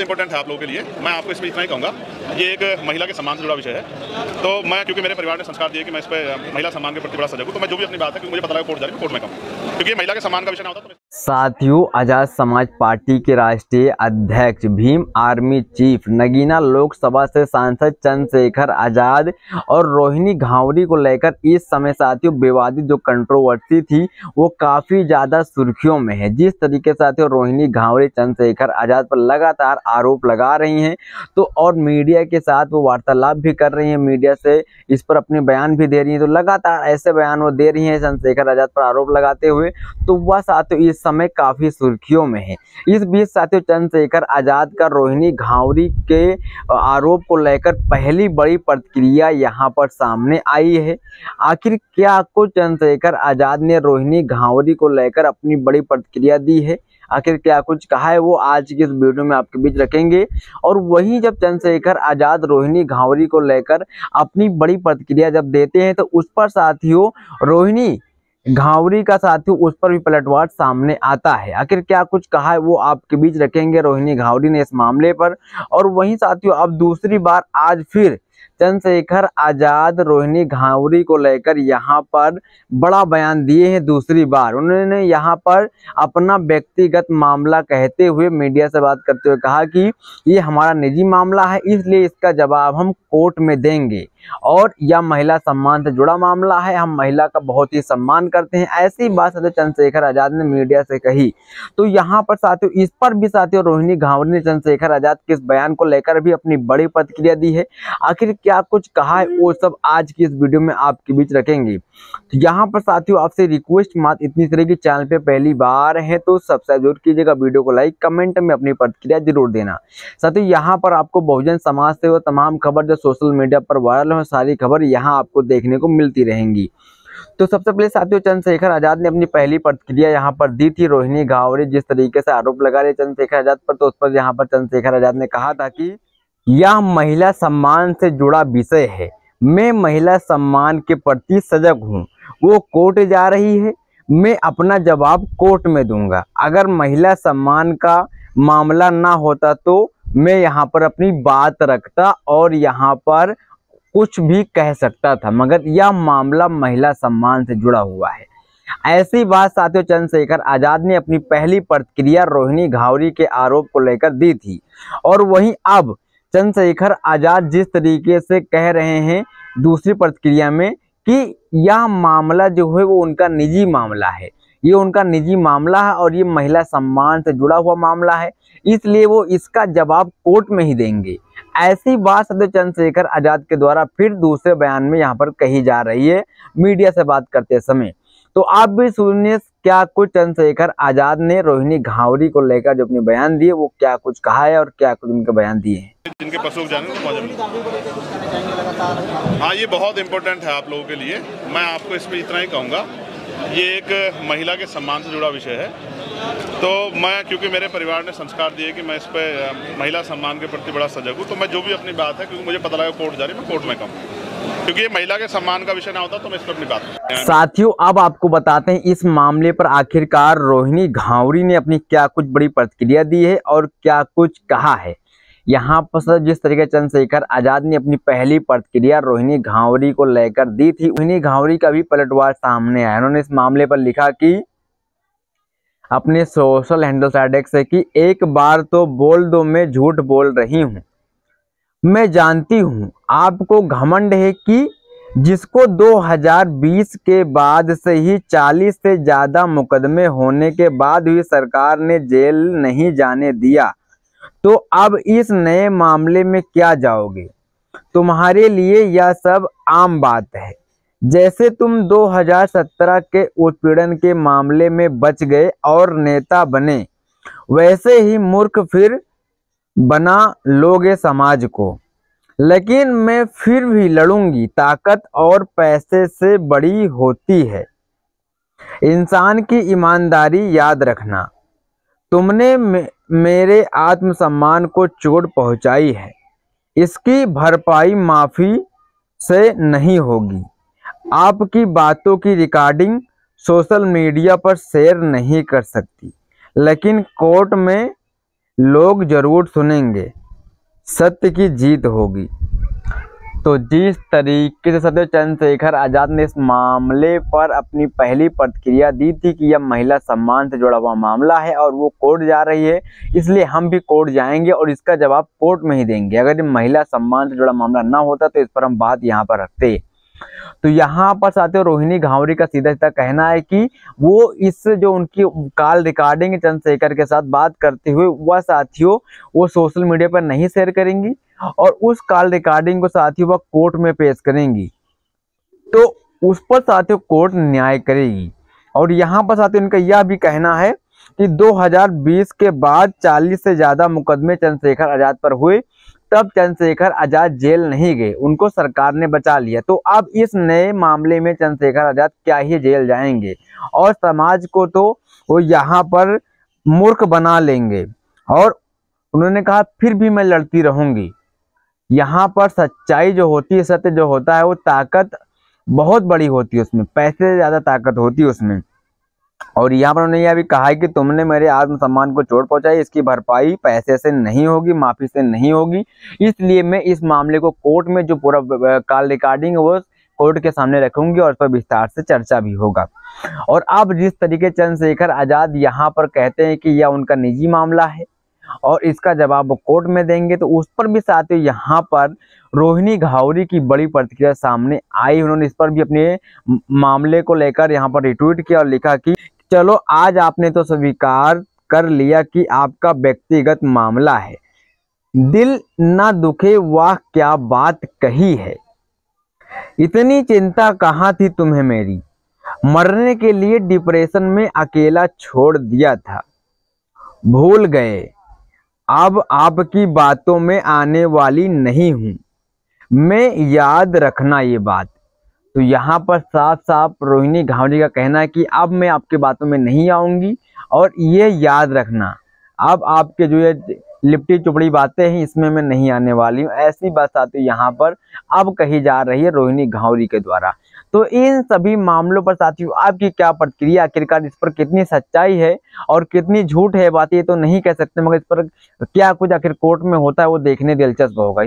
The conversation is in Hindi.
इंपॉर्टेंट है आप लोगों के लिए। मैं आपको इसमें इतना ही कहूँगा, ये एक महिला के सम्मान से जुड़ा विषय है। तो मैं, क्योंकि मेरे परिवार ने संस्कार दिए कि मैं इस पर महिला सम्मान के प्रति बड़ा सजग हूँ, तो मैं जो भी अपनी बात है, क्योंकि मुझे पता है कोर्ट जा रही है, कोर्ट में कहूँ, क्योंकि ये महिला के सम्मान का विषय ना होता तो। साथियों, आजाद समाज पार्टी के राष्ट्रीय अध्यक्ष भीम आर्मी चीफ नगीना लोकसभा से सांसद चंद्रशेखर आजाद और रोहिणी घावरी को लेकर इस समय साथियों विवादित जो कंट्रोवर्सी थी वो काफी ज्यादा सुर्खियों में है। जिस तरीके से साथियों रोहिणी घावरी चंद्रशेखर आजाद पर लगातार आरोप लगा रही हैं, तो और मीडिया के साथ वो वार्तालाप भी कर रही हैं, मीडिया से इस पर अपने बयान भी दे रही हैं, तो लगातार ऐसे बयान वो दे रही हैं चंद्रशेखर आजाद पर आरोप लगाते हुए, तो वह साथियों इस समय काफी सुर्खियों में है। इस बीच साथियों चंद्रशेखर आजाद का रोहिणी घावरी के आरोप को लेकर पहली बड़ी प्रतिक्रिया यहां पर सामने आई है। आखिर क्या कुछ चंद्रशेखर आजाद ने रोहिणी घावरी को लेकर अपनी बड़ी प्रतिक्रिया दी है, आखिर क्या कुछ कहा है, वो आज की इस वीडियो में आपके बीच रखेंगे। और वहीं जब चंद्रशेखर आजाद रोहिणी घावरी को लेकर अपनी बड़ी प्रतिक्रिया जब देते हैं, तो उस पर साथियों रोहिणी घावरी का साथियों उस पर भी पलटवार सामने आता है। आखिर क्या कुछ कहा है वो आपके बीच रखेंगे रोहिणी घावरी ने इस मामले पर। और वहीं साथियों अब दूसरी बार आज फिर चंद्रशेखर आजाद रोहिणी घावरी को लेकर यहां पर बड़ा बयान दिए हैं। दूसरी बार उन्होंने यहां पर अपना व्यक्तिगत मामला कहते हुए मीडिया से बात करते हुए कहा कि ये हमारा निजी मामला है, इसलिए इसका जवाब हम कोर्ट में देंगे, और यह महिला सम्मान से जुड़ा मामला है, हम महिला का बहुत ही सम्मान करते हैं। ऐसी बात चंद्रशेखर आजाद ने मीडिया से कही। तो यहाँ पर साथियों इस पर भी साथियों रोहिणी घावरी ने चंद्रशेखर आजाद के इस बयान को लेकर भी अपनी बड़ी प्रतिक्रिया दी है। आखिर क्या कुछ कहा है वो सब आज की इस वीडियो में आपके बीच रखेंगे। तो यहाँ पर साथियों आपसे रिक्वेस्ट मात्र इतनी तरह की, चैनल पे पहली बार है तो सब्सक्राइब जरूर कीजिएगा, वीडियो को लाइक, कमेंट में अपनी प्रतिक्रिया जरूर देना। साथियों यहाँ पर आपको बहुजन समाज से वो तमाम खबर जो सोशल मीडिया पर वायरल है, सारी खबर यहाँ आपको देखने को मिलती रहेंगी। तो सबसे पहले साथियों चंद्रशेखर आजाद ने अपनी पहली प्रतिक्रिया यहाँ पर दी थी। रोहिणी घावरी जिस तरीके से आरोप लगा रहे चंद्रशेखर आजाद पर, तो उस पर यहाँ पर चंद्रशेखर आजाद ने कहा था कि यह महिला सम्मान से जुड़ा विषय है, मैं महिला सम्मान के प्रति सजग हूँ। वो कोर्ट जा रही है, मैं अपना जवाब कोर्ट में दूंगा। अगर महिला सम्मान का मामला ना होता तो मैं यहाँ पर अपनी बात रखता और यहाँ पर कुछ भी कह सकता था, मगर यह मामला महिला सम्मान से जुड़ा हुआ है। ऐसी बात साथियों चंद्रशेखर आजाद ने अपनी पहली प्रतिक्रिया रोहिणी घावरी के आरोप को लेकर दी थी। और वहीं अब चंद्रशेखर आजाद जिस तरीके से कह रहे हैं दूसरी प्रतिक्रिया में कि यह मामला जो है वो उनका निजी मामला है, ये उनका निजी मामला है और ये महिला सम्मान से जुड़ा हुआ मामला है, इसलिए वो इसका जवाब कोर्ट में ही देंगे। ऐसी बात सदैव चंद्रशेखर आजाद के द्वारा फिर दूसरे बयान में यहाँ पर कही जा रही है मीडिया से बात करते समय। तो आप भी सुनिए क्या कुछ चंद्रशेखर आजाद ने रोहिणी घावरी को लेकर जो अपने बयान दिए वो क्या कुछ कहा है और क्या कुछ उनके बयान दिए हैं। जिनके पशु जाने हाँ, ये बहुत इंपॉर्टेंट है आप लोगों के लिए। मैं आपको इसमें इतना ही कहूँगा, ये एक महिला के सम्मान से जुड़ा विषय है। तो मैं, क्योंकि मेरे परिवार ने संस्कार दिए कि मैं इस पर महिला सम्मान के प्रति बड़ा सजग हूँ, तो मैं जो भी अपनी बात है, क्योंकि मुझे पता लगा कोर्ट जा रही है, मैं कोर्ट में कहूँ, क्योंकि ये महिला के सम्मान का विषय ना होता तो मैं इस पर अपनी बात। साथियों अब आपको बताते हैं इस मामले पर आखिरकार रोहिणी घावरी ने अपनी क्या कुछ बड़ी प्रतिक्रिया दी है और क्या कुछ कहा है। यहाँ पर जिस तरीके चंद्रशेखर आजाद ने अपनी पहली प्रतिक्रिया रोहिणी घावरी को लेकर दी थी, रोहिणी घावरी का भी पलटवार सामने आया। उन्होंने इस मामले पर लिखा कि अपने सोशल हैंडल साइड से कि एक बार तो बोल दो, मैं झूठ बोल रही हूँ। मैं जानती हूँ आपको घमंड है कि जिसको 2020 के बाद से ही 40 से ज्यादा मुकदमे होने के बाद भी सरकार ने जेल नहीं जाने दिया, तो अब इस नए मामले में क्या जाओगे। तुम्हारे लिए यह सब आम बात है। जैसे तुम 2017 के उत्पीड़न के मामले में बच गए और नेता बने, वैसे ही मूर्ख फिर बना लोगे समाज को। लेकिन मैं फिर भी लड़ूंगी, ताकत और पैसे से बड़ी होती है इंसान की ईमानदारी। याद रखना, तुमने मेरे आत्मसम्मान को चोट पहुंचाई है, इसकी भरपाई माफी से नहीं होगी। आपकी बातों की रिकॉर्डिंग सोशल मीडिया पर शेयर नहीं कर सकती, लेकिन कोर्ट में लोग जरूर सुनेंगे, सत्य की जीत होगी। तो जिस तरीके से सदैव चंद्रशेखर आजाद ने इस मामले पर अपनी पहली प्रतिक्रिया दी थी कि यह महिला सम्मान से जुड़ा हुआ मामला है और वो कोर्ट जा रही है, इसलिए हम भी कोर्ट जाएंगे और इसका जवाब कोर्ट में ही देंगे। अगर ये महिला सम्मान से जुड़ा मामला ना होता तो इस पर हम बात यहाँ पर रखते। तो यहाँ पर साथियों रोहिणी घावरी का सीधा सीधा कहना है कि वो इस जो उनकी कॉल रिकॉर्डिंग चंद्रशेखर के साथ बात करते हुए वह साथियों वो सोशल मीडिया पर नहीं शेयर करेंगी और उस कॉल रिकॉर्डिंग को साथियों वह कोर्ट में पेश करेंगी, तो उस पर साथियों कोर्ट न्याय करेगी। और यहाँ पर साथियों उनका यह भी कहना है कि 2020 के बाद 40 से ज्यादा मुकदमे चंद्रशेखर आजाद पर हुए, तब चंद्रशेखर आजाद जेल नहीं गए, उनको सरकार ने बचा लिया। तो अब इस नए मामले में चंद्रशेखर आजाद क्या ही जेल जाएंगे और समाज को तो वो यहाँ पर मूर्ख बना लेंगे। और उन्होंने कहा फिर भी मैं लड़ती रहूंगी। यहाँ पर सच्चाई जो होती है, सत्य जो होता है, वो ताकत बहुत बड़ी होती है, उसमें पैसे से ज्यादा ताकत होती है उसमें। और यहाँ पर उन्होंने यह भी कहा है कि तुमने मेरे आत्मसम्मान को चोट पहुंचाई, इसकी भरपाई पैसे से नहीं होगी, माफी से नहीं होगी, इसलिए मैं इस मामले को कोर्ट में जो पूरा कॉल रिकॉर्डिंग है वो कोर्ट के सामने रखूंगी और उस पर विस्तार से चर्चा भी होगा। और अब जिस तरीके चंद्रशेखर आजाद यहाँ पर कहते हैं कि यह उनका निजी मामला है और इसका जवाब वो कोर्ट में देंगे, तो उस पर भी साथियों यहाँ पर रोहिणी घावरी की बड़ी प्रतिक्रिया सामने आई। उन्होंने इस पर भी अपने मामले को लेकर यहाँ पर रिट्वीट किया और लिखा कि चलो आज आपने तो स्वीकार कर लिया कि आपका व्यक्तिगत मामला है, दिल ना दुखे वाह क्या बात कही है, इतनी चिंता कहाँ थी तुम्हें मेरी, मरने के लिए डिप्रेशन में अकेला छोड़ दिया था, भूल गए अब आपकी बातों में आने वाली नहीं हूं मैं, याद रखना ये बात। तो यहाँ पर साफ साफ रोहिणी घावरी का कहना है कि अब मैं आपकी बातों में नहीं आऊंगी और ये याद रखना अब आपके जो ये लिपटी चुपड़ी बातें हैं इसमें मैं नहीं आने वाली हूँ। ऐसी बात साथियों यहाँ पर अब कही जा रही है रोहिणी घावरी के द्वारा। तो इन सभी मामलों पर साथियों आपकी क्या प्रतिक्रिया, आखिरकार इस पर कितनी सच्चाई है और कितनी झूठ है बात ये तो नहीं कह सकते, मगर इस पर क्या कुछ आखिर कोर्ट में होता है वो देखने दिलचस्प होगा।